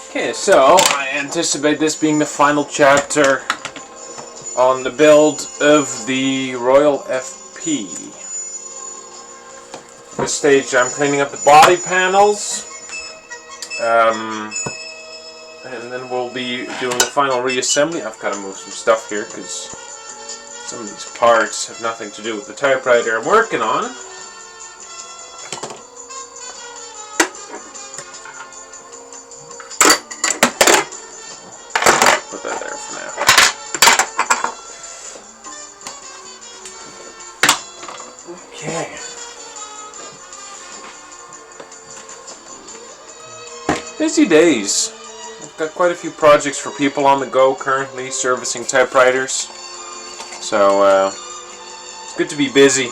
Okay, so I anticipate this being the final chapter on the build of the Royal FP. At this stage I'm cleaning up the body panels, and then we'll be doing the final reassembly. I've got to move some stuff here because some of these parts have nothing to do with the typewriter I'm working on. Put that there for now. Okay. Busy days. I've got quite a few projects for people on the go currently servicing typewriters. So it's good to be busy.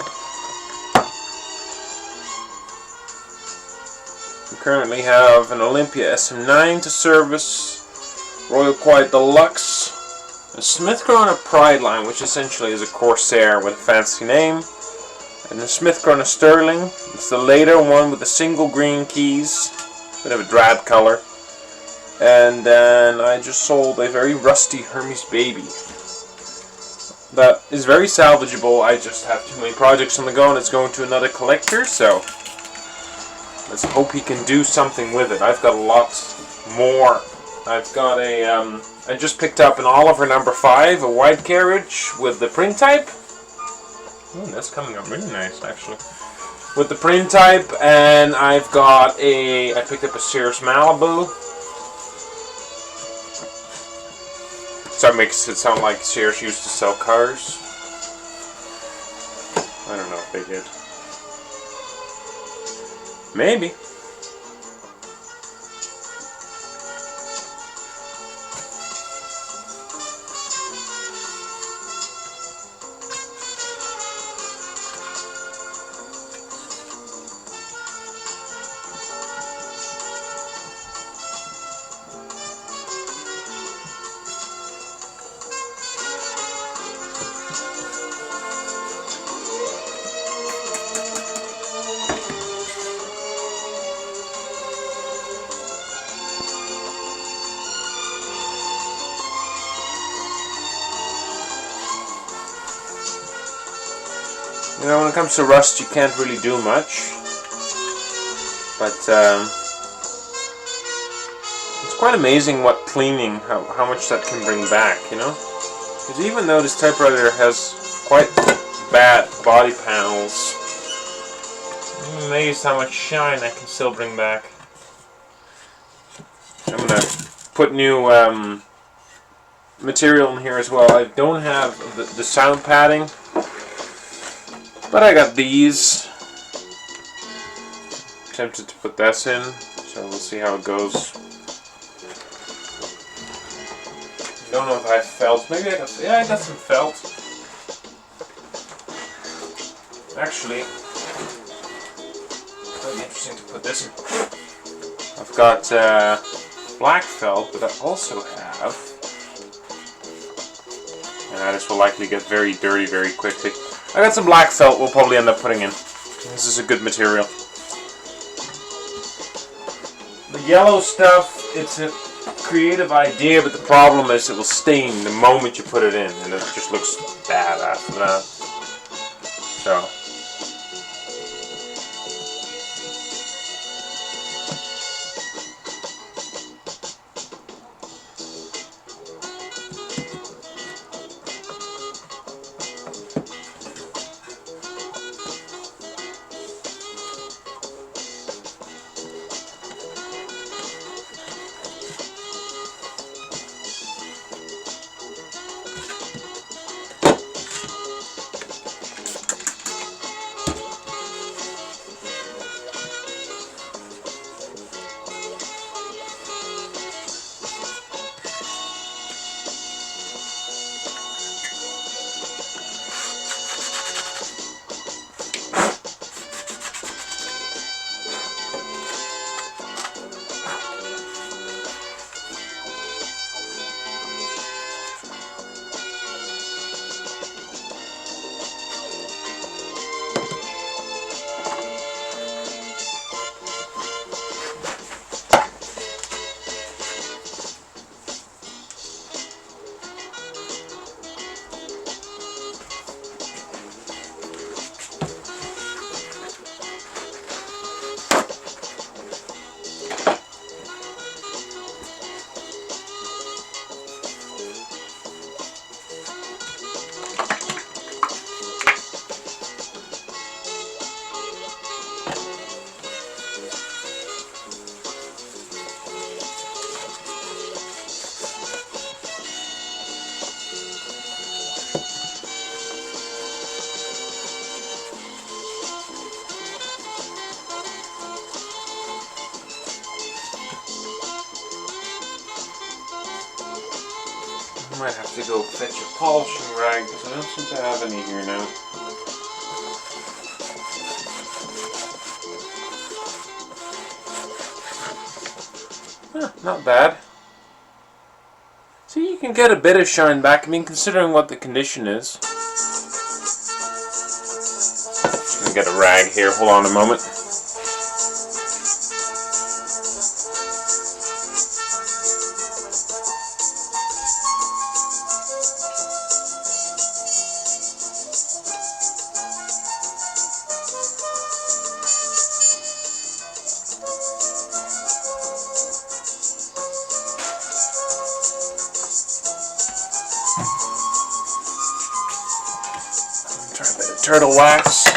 We currently have an Olympia SM9 to service, Royal Quiet Deluxe, a Smith Corona Pride line, which essentially is a Corsair with a fancy name, and the Smith Corona Sterling. It's the later one with the single green keys, bit of a drab color. And then I just sold a very rusty Hermes Baby that is very salvageable. I just have too many projects on the go and it's going to another collector, so let's hope he can do something with it. I've got a lot more. I've got a I just picked up an Oliver number 5, a wide carriage with the print type. That's coming up really nice actually. With the print type, and I picked up a Sears Malibu. So that makes it sound like Sears used to sell cars. I don't know if they did. Maybe. You know, when it comes to rust, you can't really do much, but it's quite amazing what cleaning, how much that can bring back, you know? Because even though this typewriter has quite bad body panels, I'm amazed how much shine I can still bring back. I'm going to put new material in here as well. I don't have the sound padding, but I got these. Tempted to put this in, so we'll see how it goes. Don't know if I have felt. Maybe I got. Yeah, I got some felt. Actually, it would be interesting to put this in. I've got black felt, but I also have. This will likely get very dirty very quickly. I got some black felt we'll probably end up putting in. This is a good material. The yellow stuff, it's a creative idea, but the problem is it will stain the moment you put it in, and it just looks bad after that. So. might have to go fetch a polishing rag because I don't seem to have any here now. Not bad. See, you can get a bit of shine back. I mean, considering what the condition is. Just gonna get a rag here. Hold on a moment. Try a bit of turtle wax.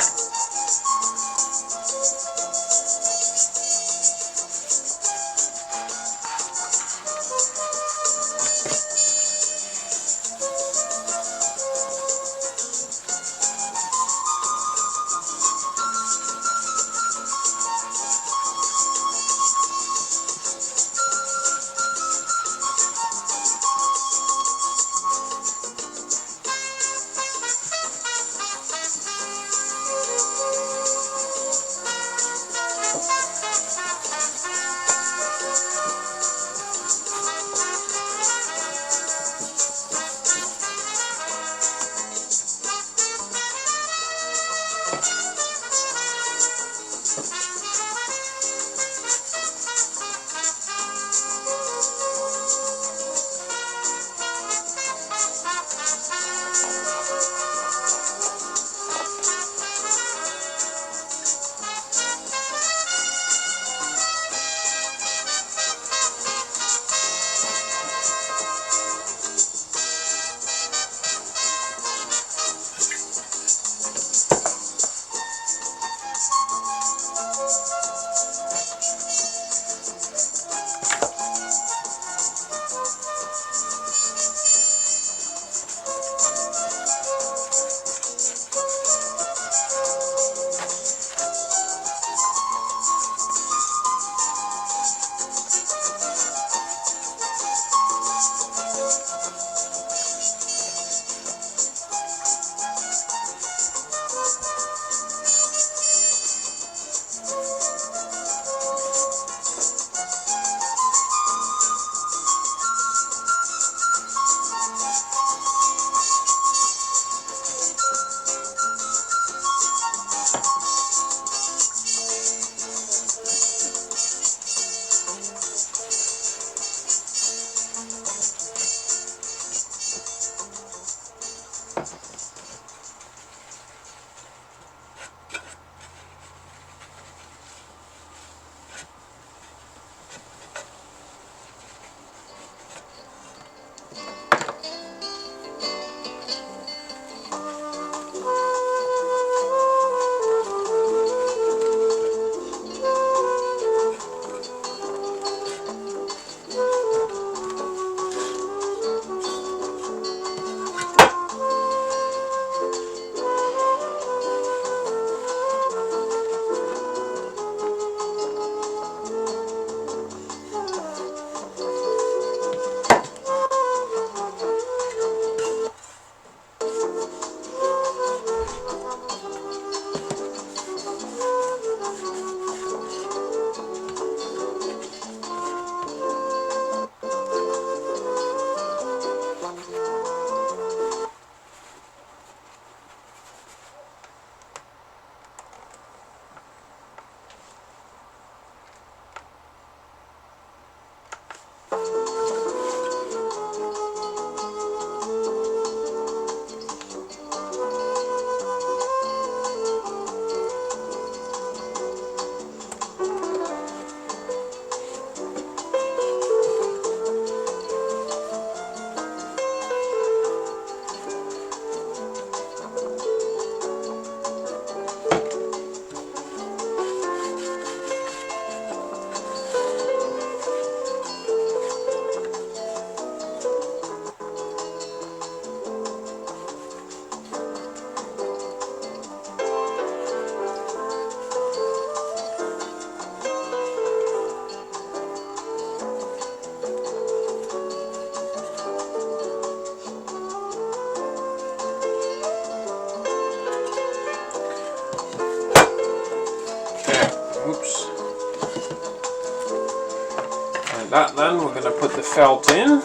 that then, we're going to put the felt in.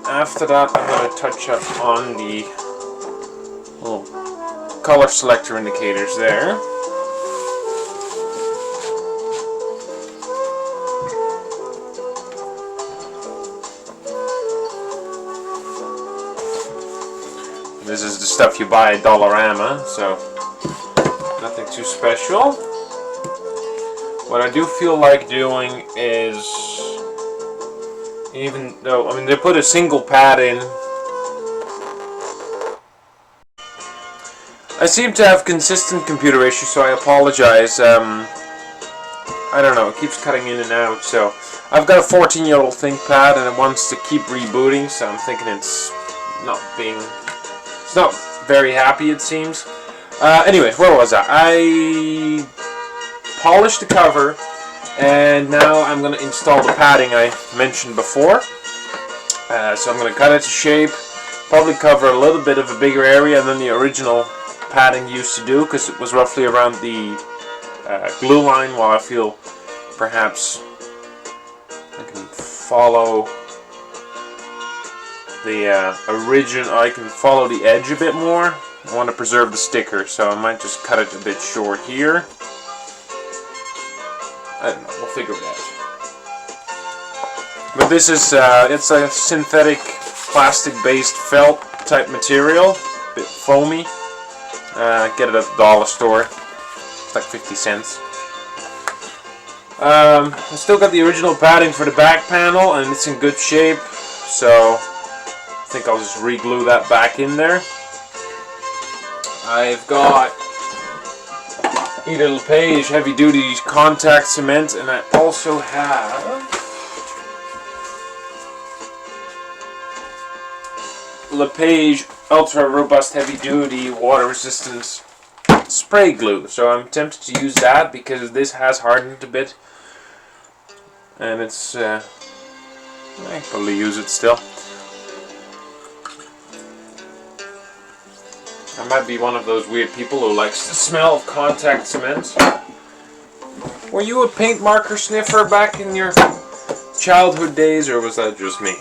After that, I'm going to touch up on the little color selector indicators there. This is the stuff you buy at Dollarama, so nothing too special. What I do feel like doing is, even though, I mean, they put a single pad in, I seem to have consistent computer issues, so I apologize. I don't know, it keeps cutting in and out, so I've got a 14-year-old ThinkPad and it wants to keep rebooting, so I'm thinking it's not very happy, it seems. Anyways, where was I polished the cover, and now I'm going to install the padding I mentioned before. So I'm going to cut it to shape, probably cover a little bit of a bigger area than the original padding used to do, because it was roughly around the glue line, while I feel perhaps I can follow the I can follow the edge a bit more. I want to preserve the sticker, so I might just cut it a bit short here. I don't know, we'll figure it out. But this is, it's a synthetic plastic-based felt type material, a bit foamy. Get it at the dollar store, it's like 50 cents. I still got the original padding for the back panel, and it's in good shape, so I think I'll just re-glue that back in there. I've got either LePage heavy duty contact cement, and I also have LePage ultra robust heavy duty water resistant spray glue. So I'm tempted to use that because this has hardened a bit, and it's I can probably use it still. I might be one of those weird people who likes the smell of contact cement. Were you a paint marker sniffer back in your childhood days, or was that just me?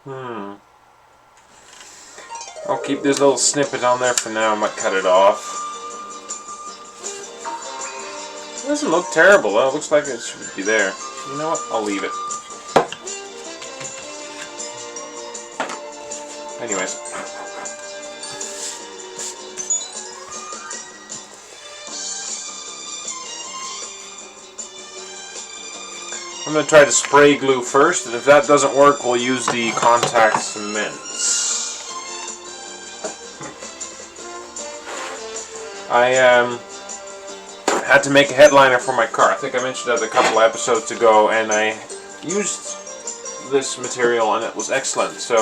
I'll keep this little snippet on there for now. I might cut it off. It doesn't look terrible though. It looks like it should be there. You know what? I'll leave it. Anyways. I'm going to try to spray glue first, and if that doesn't work, we'll use the contact cements. I had to make a headliner for my car. I think I mentioned that a couple episodes ago, and I used this material and it was excellent. So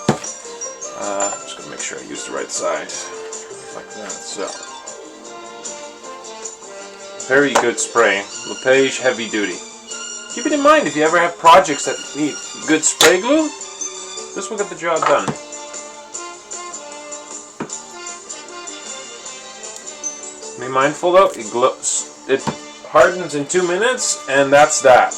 I'm just gonna make sure I use the right side, like that. So very good spray, LePage heavy duty. Keep it in mind if you ever have projects that need good spray glue. This will get the job done. Be mindful though, it hardens in 2 minutes, and that's that.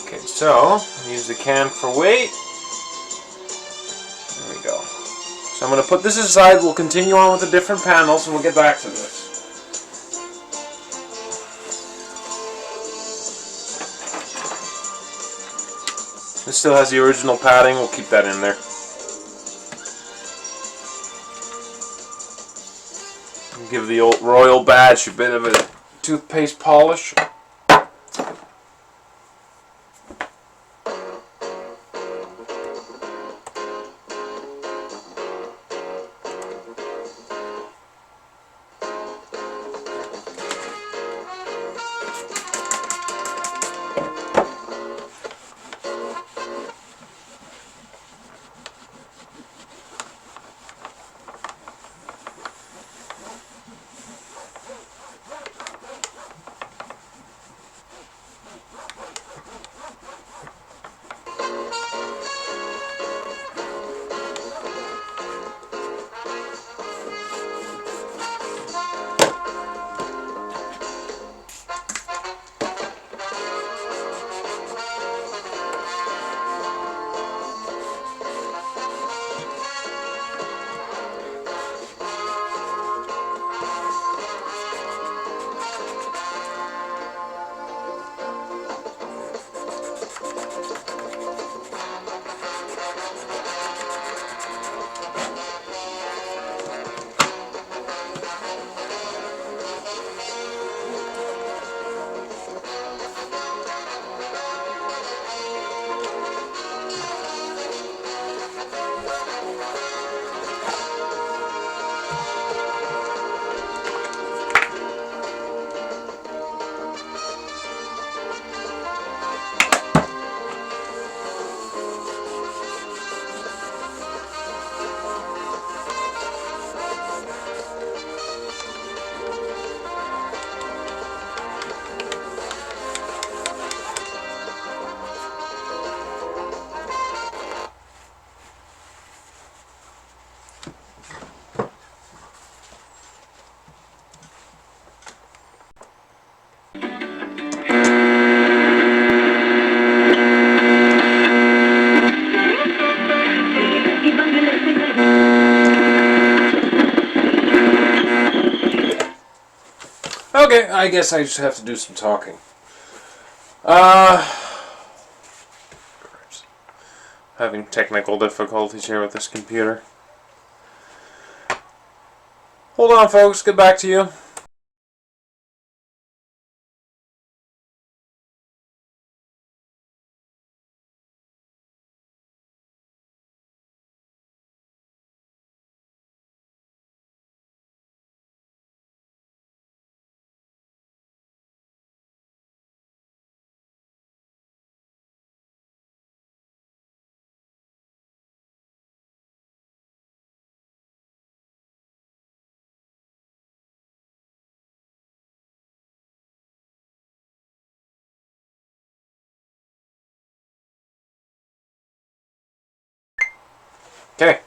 Okay, so use the can for weight. There we go. So I'm going to put this aside. We'll continue on with the different panels, and we'll get back to this. This still has the original padding. We'll keep that in there. Give the old royal badge a bit of a toothpaste polish. Okay, I guess I just have to do some talking. Having technical difficulties here with this computer. Hold on, folks. Get back to you. Okay.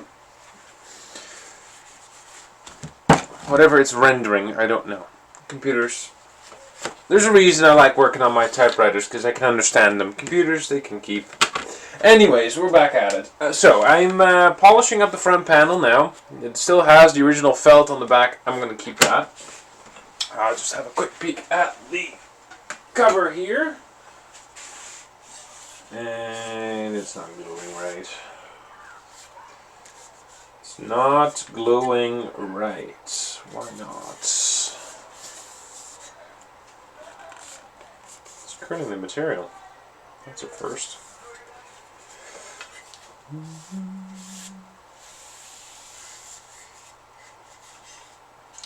Whatever it's rendering, I don't know. Computers. There's a reason I like working on my typewriters, because I can understand them. Computers, they can keep. Anyways, we're back at it. So, I'm polishing up the front panel now. It still has the original felt on the back. I'm going to keep that. I'll just have a quick peek at the cover here. And it's not gluing right. It's not gluing right. Why not? It's curling the material. That's a first.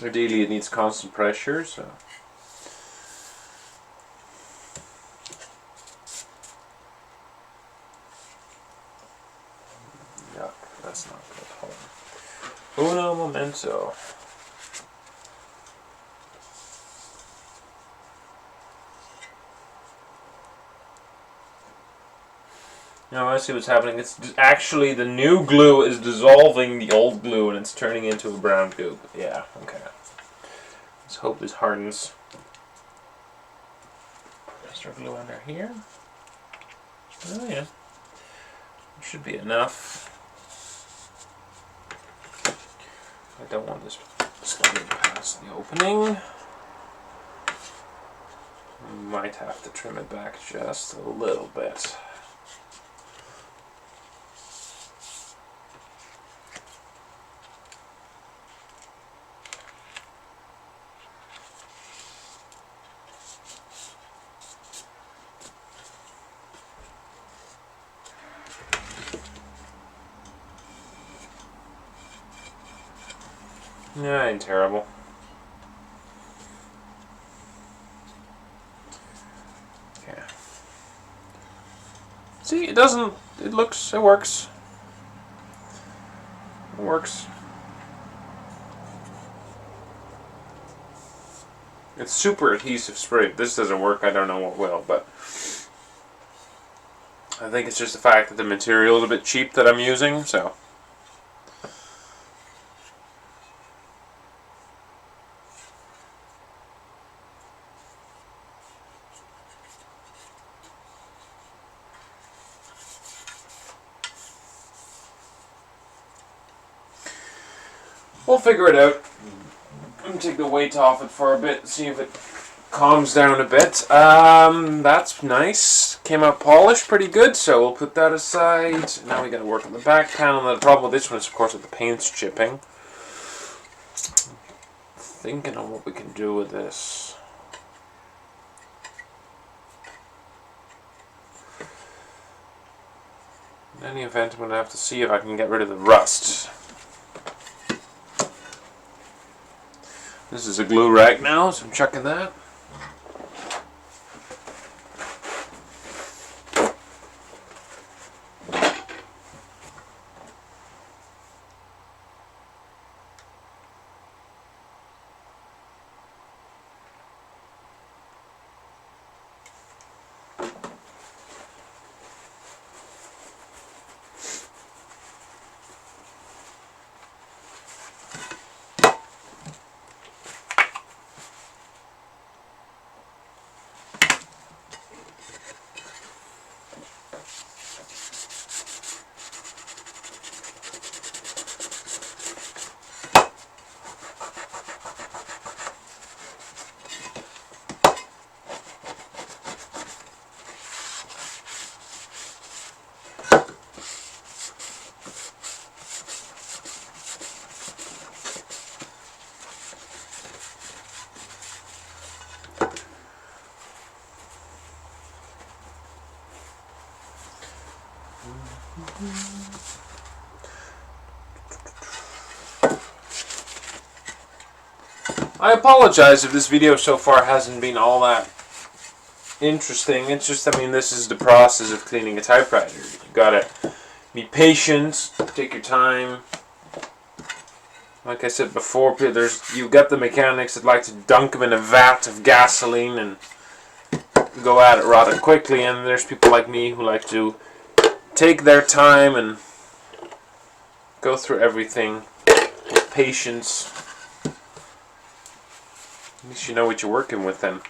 Ideally, it needs constant pressure, so. Yuck, that's not good. Hold on. Uno momento. Now I see what's happening. It's actually the new glue is dissolving the old glue and it's turning into a brown goop. Yeah, okay. Let's hope this hardens. Extra glue under here. Oh yeah. Should be enough. I don't want this sliding past the opening. Might have to trim it back just a little bit. Yeah, ain't terrible. Yeah. See, it doesn't. It looks. It works. It works. It's super adhesive spray. If this doesn't work, I don't know what will, but I think it's just the fact that the material is a bit cheap that I'm using, so. We'll figure it out. I'm going to take the weight off it for a bit, see if it calms down a bit. That's nice. Came out polished pretty good, so we'll put that aside. Now we got to work on the back panel. Now the problem with this one is, of course, that the paint's chipping. Thinking on what we can do with this. In any event, I'm going to have to see if I can get rid of the rust. This is a glue rag now, so I'm chucking that. I apologize if this video so far hasn't been all that interesting. It's just, I mean, this is the process of cleaning a typewriter. You gotta be patient, take your time. Like I said before, you've got the mechanics that like to dunk them in a vat of gasoline and go at it rather quickly, and there's people like me who like to take their time and go through everything with patience. At least you know what you're working with then.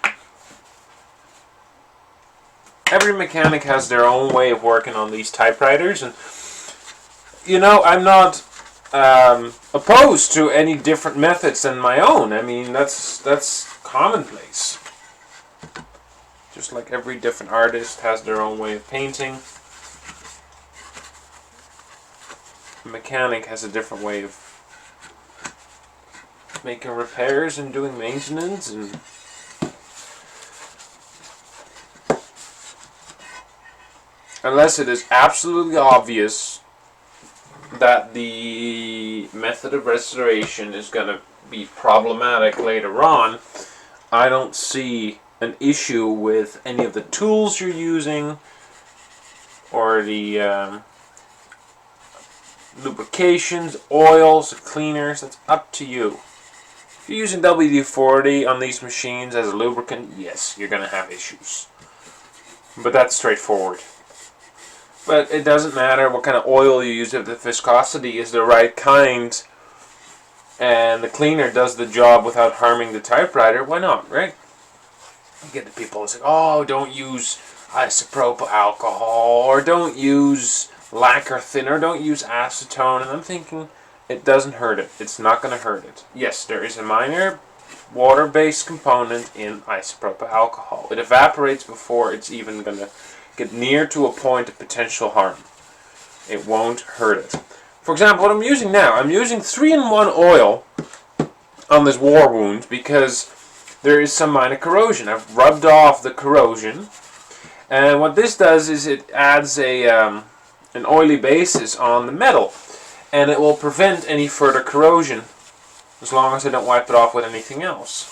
Every mechanic has their own way of working on these typewriters, and you know, I'm not opposed to any different methods than my own. I mean, that's commonplace. Just like every different artist has their own way of painting, a mechanic has a different way of making repairs and doing maintenance, and unless it is absolutely obvious that the method of restoration is going to be problematic later on, I don't see an issue with any of the tools you're using or the lubrications, oils, cleaners. That's up to you. If you're using WD-40 on these machines as a lubricant, yes, you're going to have issues. But that's straightforward. But it doesn't matter what kind of oil you use if the viscosity is the right kind and the cleaner does the job without harming the typewriter. Why not, right? You get the people who say, oh, don't use isopropyl alcohol, or don't use lacquer thinner, don't use acetone. And I'm thinking, it doesn't hurt it. It's not going to hurt it. Yes, there is a minor water-based component in isopropyl alcohol. It evaporates before it's even going to get near to a point of potential harm. It won't hurt it. For example, what I'm using now, I'm using 3-in-1 oil on this war wound because there is some minor corrosion. I've rubbed off the corrosion, and what this does is it adds an oily basis on the metal, and it will prevent any further corrosion as long as I don't wipe it off with anything else.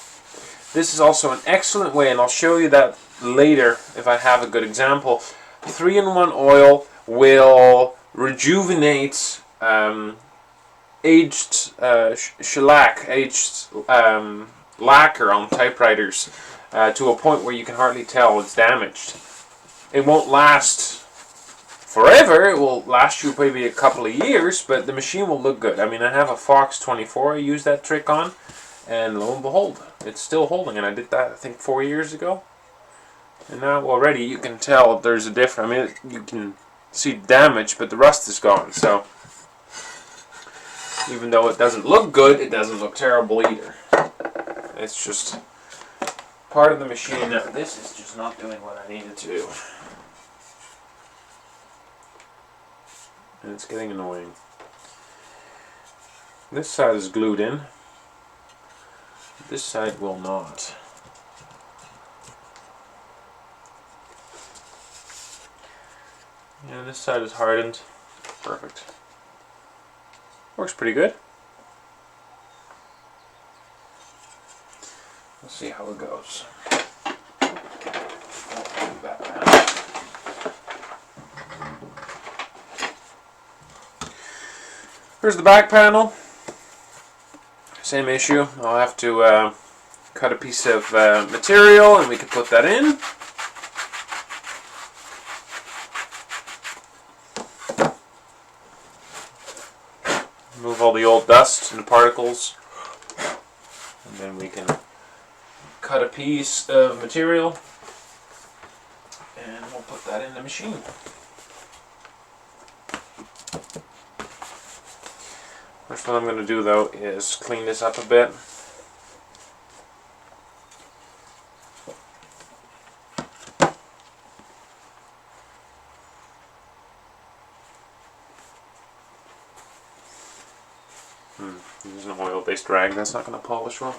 This is also an excellent way, and I'll show you that later if I have a good example. 3-in-1 oil will rejuvenate aged shellac, aged lacquer on typewriters to a point where you can hardly tell it's damaged. It won't last forever. It will last you maybe a couple of years, but the machine will look good. I mean, I have a Fox 24 I use that trick on, and lo and behold, it's still holding. And I did that, I think, 4 years ago. And now already you can tell there's a difference. I mean, you can see damage, but the rust is gone. So even though it doesn't look good, it doesn't look terrible either. It's just part of the machine. Now, this is just not doing what I needed to do. And it's getting annoying. This side is glued in. This side will not. Yeah, this side is hardened. Perfect. Works pretty good. Let's see how it goes. Here's the back panel. Same issue. I'll have to cut a piece of material and we can put that in. Remove all the old dust and particles. And then we can cut a piece of material and we'll put that in the machine. First what I'm going to do though is clean this up a bit. Using an oil-based rag, that's not going to polish well.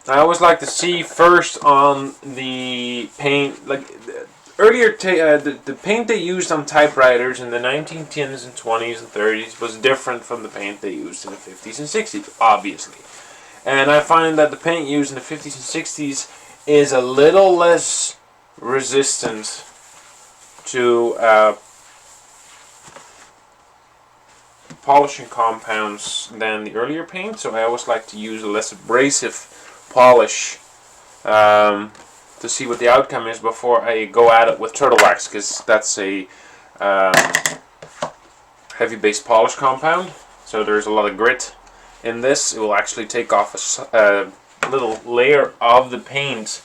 I always like to see first on the paint, like earlier the paint they used on typewriters in the 1910s and 20s and 30s was different from the paint they used in the 50s and 60s, obviously. And I find that the paint used in the 50s and 60s is a little less resistant to polishing compounds than the earlier paint, so I always like to use a less abrasive polish to see what the outcome is before I go at it with turtle wax, because that's a heavy base polish compound, so there's a lot of grit in this. It will actually take off a little layer of the paint,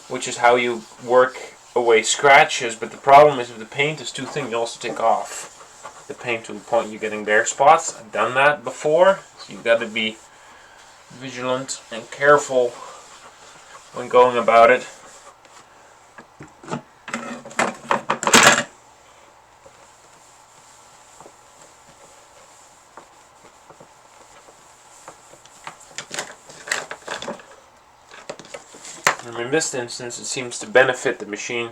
which is how you work away scratches, but the problem is if the paint is too thin, you also take off the paint to the point you're getting bare spots. I've done that before, so you've got to be vigilant and careful when going about it. And in this instance, it seems to benefit the machine.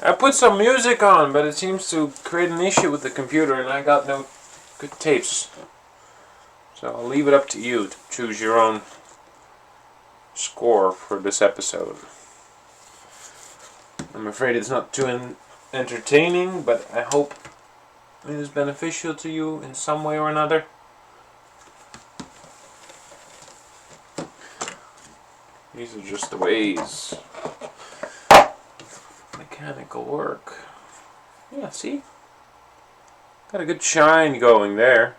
I put some music on, but it seems to create an issue with the computer, and I got no good tapes. So I'll leave it up to you to choose your own score for this episode. I'm afraid it's not too entertaining, but I hope it is beneficial to you in some way or another. These are just the ways mechanical work. Yeah, see? Got a good shine going there.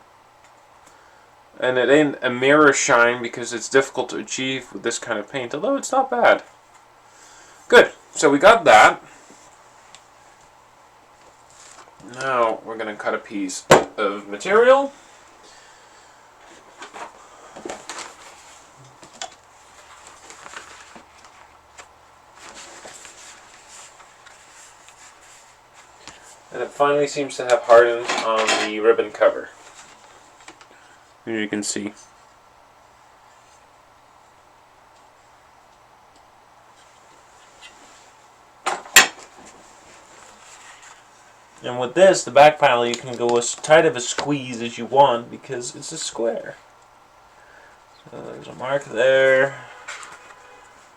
And it ain't a mirror shine because it's difficult to achieve with this kind of paint, although it's not bad. Good, so we got that. Now we're going to cut a piece of material. And it finally seems to have hardened on the ribbon cover. Here you can see. And with this, the back panel, you can go as tight of a squeeze as you want because it's a square. So there's a mark there.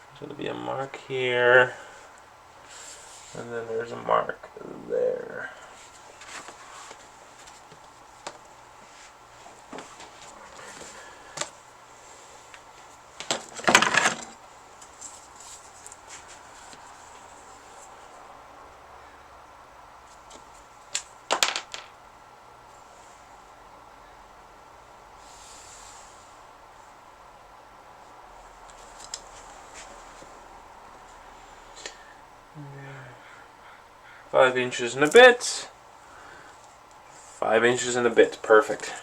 There's going to be a mark here. And then there's a mark there. Yeah. 5 inches and a bit. 5 inches and a bit. Perfect.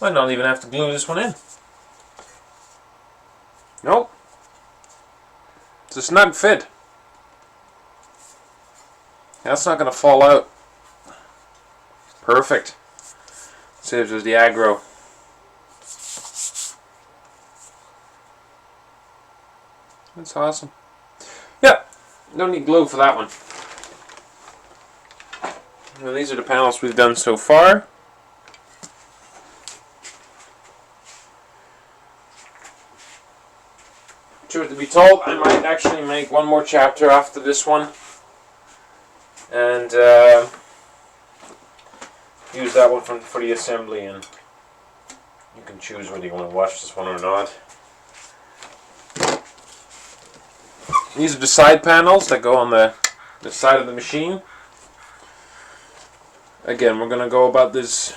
Might not even have to glue this one in. Nope. It's a snug fit. That's not going to fall out. Perfect. Saves us the aggro. That's awesome. Yeah, no need glue for that one. Well, these are the panels we've done so far. Truth to be told, I might actually make one more chapter after this one. And use that one for the assembly, and you can choose whether you want to watch this one or not. These are the side panels that go on the side of the machine. Again, we're going to go about this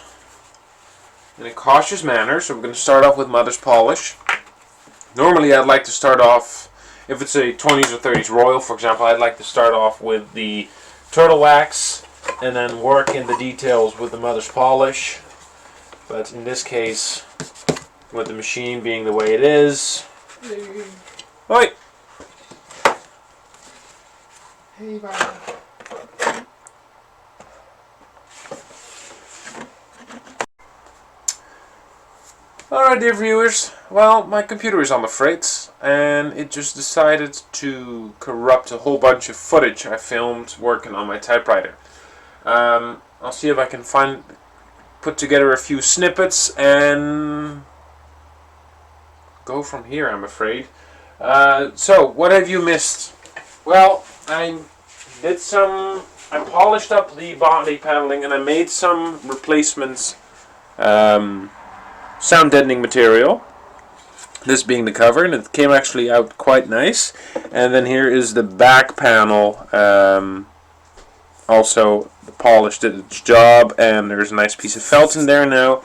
in a cautious manner, so we're going to start off with mother's polish. Normally I'd like to start off, if it's a 20s or 30s Royal, for example, I'd like to start off with the turtle wax and then work in the details with the mother's polish. But in this case, with the machine being the way it is... Oi! Hey, Barbara. Alright, dear viewers, well, my computer is on the fritz, and it just decided to corrupt a whole bunch of footage I filmed working on my typewriter. I'll see if I can put together a few snippets and go from here, I'm afraid. So, what have you missed? Well, I polished up the body paneling and I made some replacements, sound deadening material, this being the cover, and it came actually out quite nice. And then here is the back panel, also the polish did its job, and there's a nice piece of felt in there now.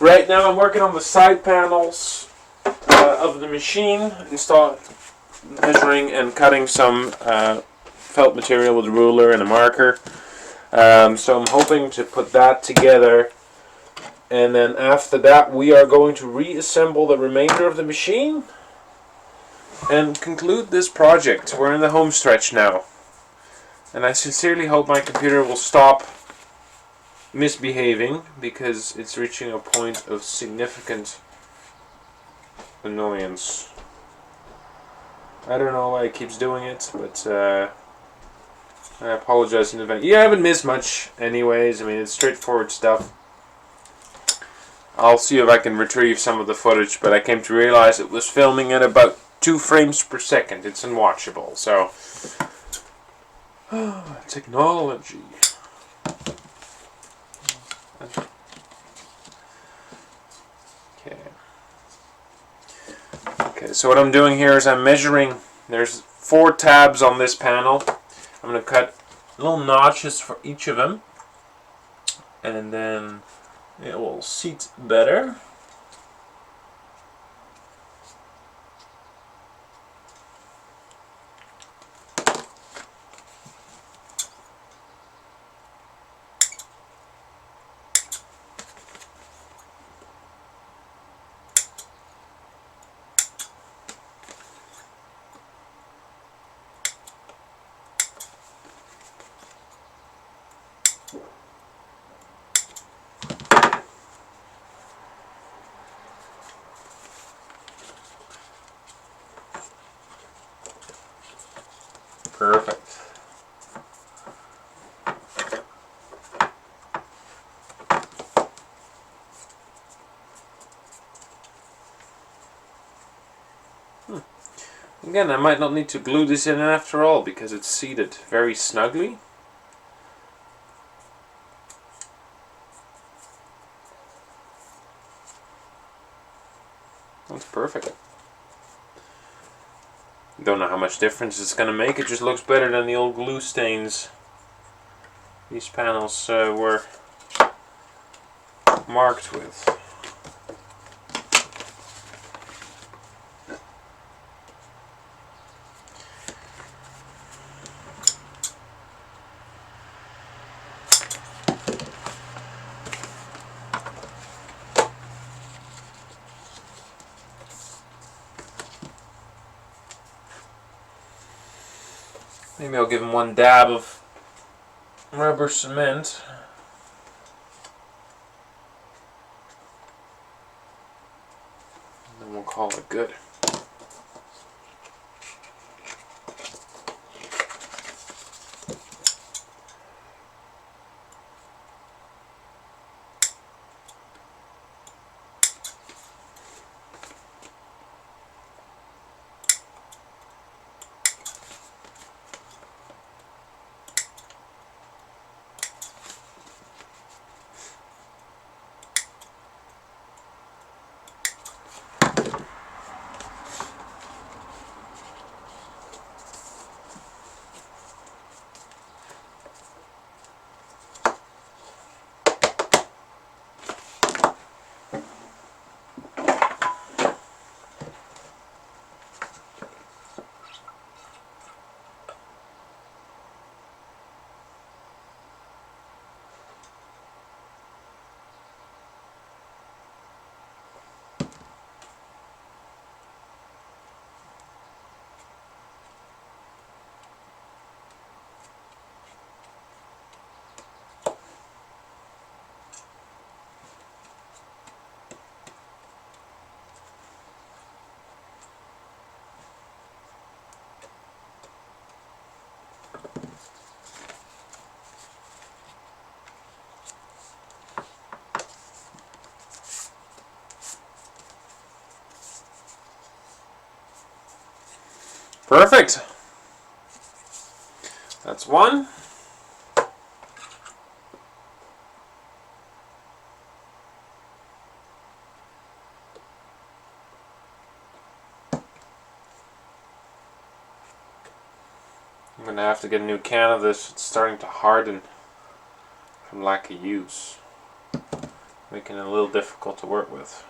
Right now I'm working on the side panels of the machine, measuring and cutting some felt material with a ruler and a marker. So I'm hoping to put that together. And then after that we are going to reassemble the remainder of the machine and conclude this project. We're in the home stretch now. And I sincerely hope my computer will stop misbehaving, because it's reaching a point of significant annoyance. I don't know why it keeps doing it, but I apologize in advance. You haven't missed much anyways. I mean, it's straightforward stuff. I'll see if I can retrieve some of the footage, but I came to realize it was filming at about 2 frames per second. It's unwatchable, so... technology. Okay, so what I'm doing here is I'm measuring. There's 4 tabs on this panel. I'm going to cut little notches for each of them, and then it will seat better. Perfect. Again, I might not need to glue this in after all, because it's seated very snugly. That's perfect. Don't know how much difference it's going to make. It just looks better than the old glue stains these panels were marked with. Maybe I'll give him one dab of rubber cement. And then we'll call it good. Perfect. That's one. I'm going to have to get a new can of this. It's starting to harden from lack of use, making it a little difficult to work with.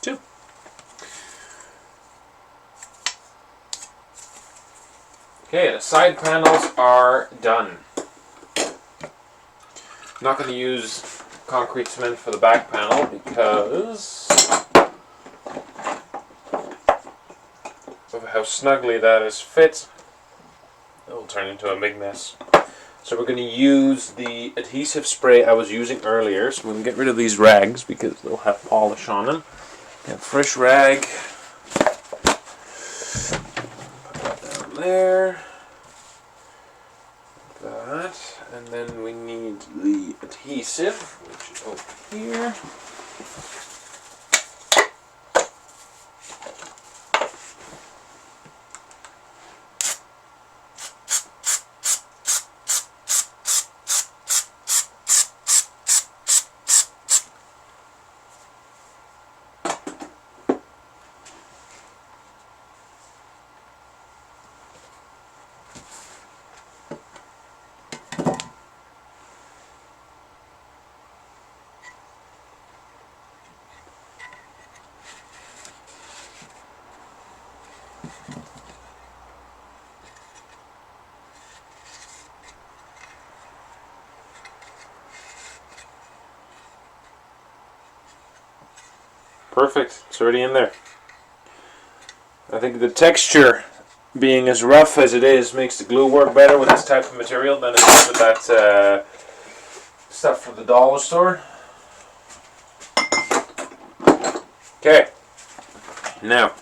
Two. Okay, the side panels are done. I'm not going to use concrete cement for the back panel because of how snugly that is fit. It will turn into a big mess. So we're going to use the adhesive spray I was using earlier. So we're going to get rid of these rags because they'll have polish on them. Get a fresh rag. Put that down there. That. And then we need the adhesive, which is over here. Perfect, it's already in there. I think the texture, being as rough as it is, makes the glue work better with this type of material than it does with that stuff from the dollar store. Okay, now,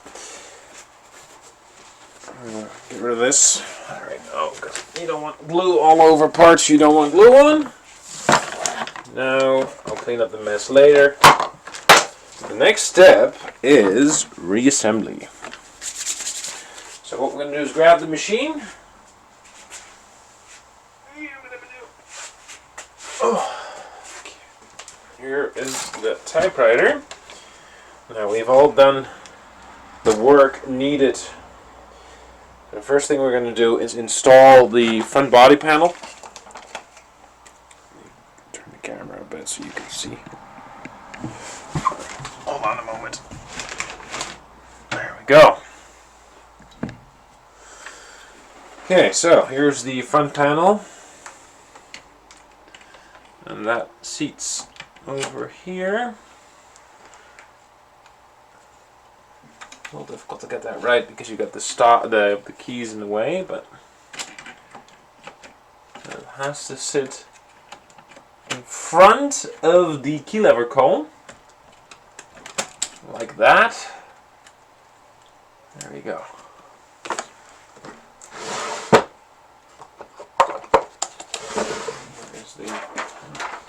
get rid of this. Alright, oh, because you don't want glue all over parts you don't want glue on. Now, I'll clean up the mess later. The next step is reassembly. So what we're going to do is grab the machine. Oh. Here is the typewriter. Now we've all done the work needed. The first thing we're going to do is install the front body panel. go. Okay, so here's the front panel. And that seats over here. A little difficult to get that right because you got the keys in the way, but it has to sit in front of the key lever cone, like that. There we go. There's the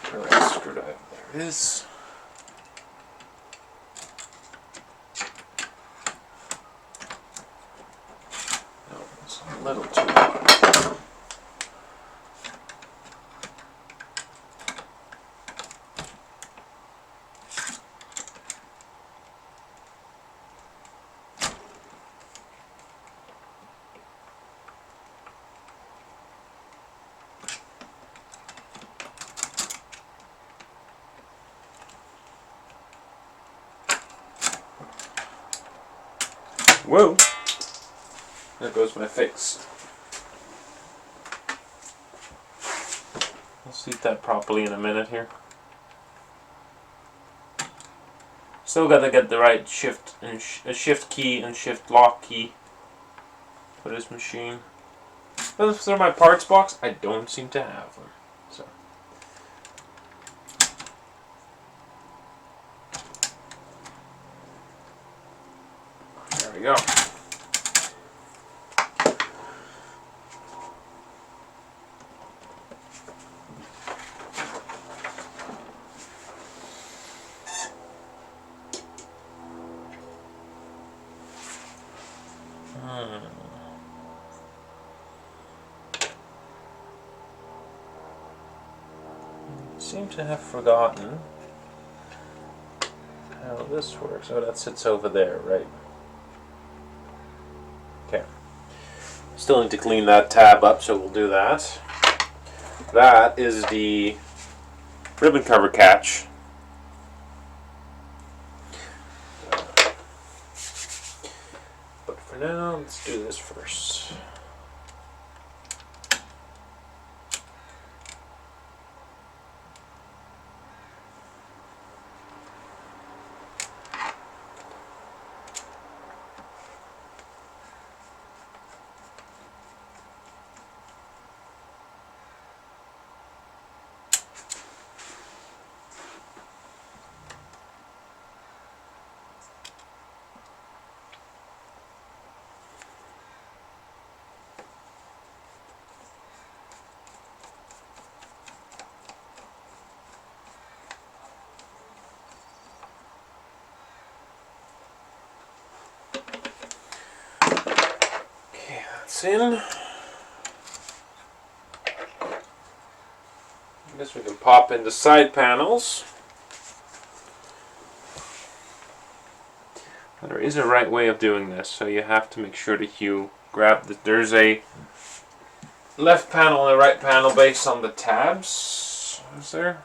correct screwdriver. There it is. No, it's a little too hard. Whoa! There goes my fix. I'll seat that properly in a minute here. Still got to get the right shift and shift key and shift lock key for this machine. But for my parts box, I don't seem to have them. So. There we go. Seem to have forgotten how this works. Oh, that sits over there, right? Okay. Still need to clean that tab up, so we'll do that. That is the ribbon cover catch. But for now, let's do this first. In. I guess we can pop in the side panels. There is a right way of doing this, so you have to make sure that you grab there's a left panel and a right panel based on the tabs. Is there?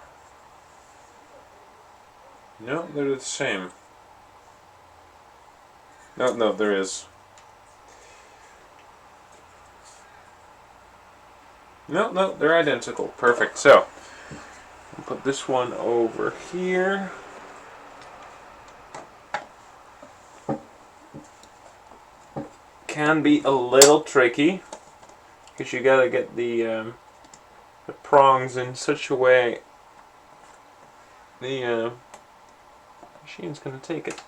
No, they're the same. No, there is. No, they're identical. Perfect. So, I'll put this one over here. Can be a little tricky because you gotta get the prongs in such a way the machine's gonna take it.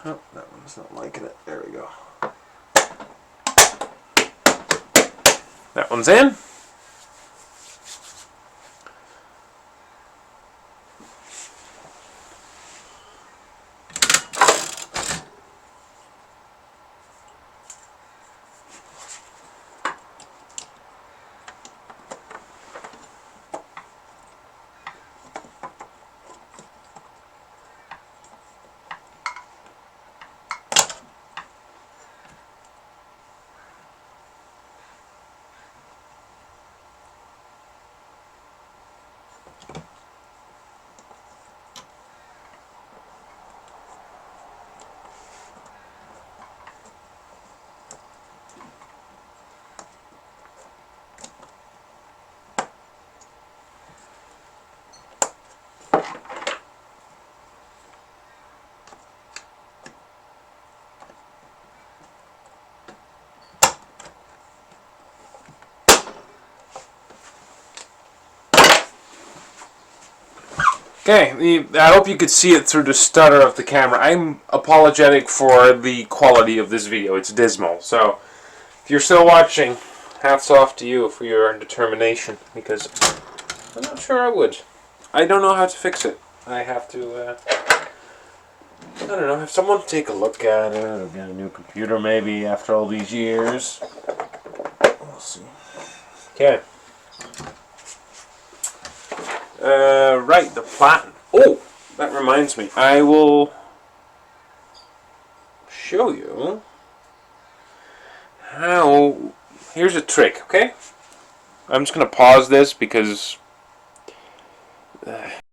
Oh, that one's not liking it. There we go. That one's in. Okay, I hope you could see it through the stutter of the camera. I'm apologetic for the quality of this video. It's dismal. So, if you're still watching, hats off to you for your determination, because I'm not sure I would. I don't know how to fix it. I have to, I don't know, have someone take a look at it, or get a new computer maybe after all these years. We'll see. Okay. Right, the platen. Oh, that reminds me. I will show you how. Here's a trick, okay? I'm just going to pause this because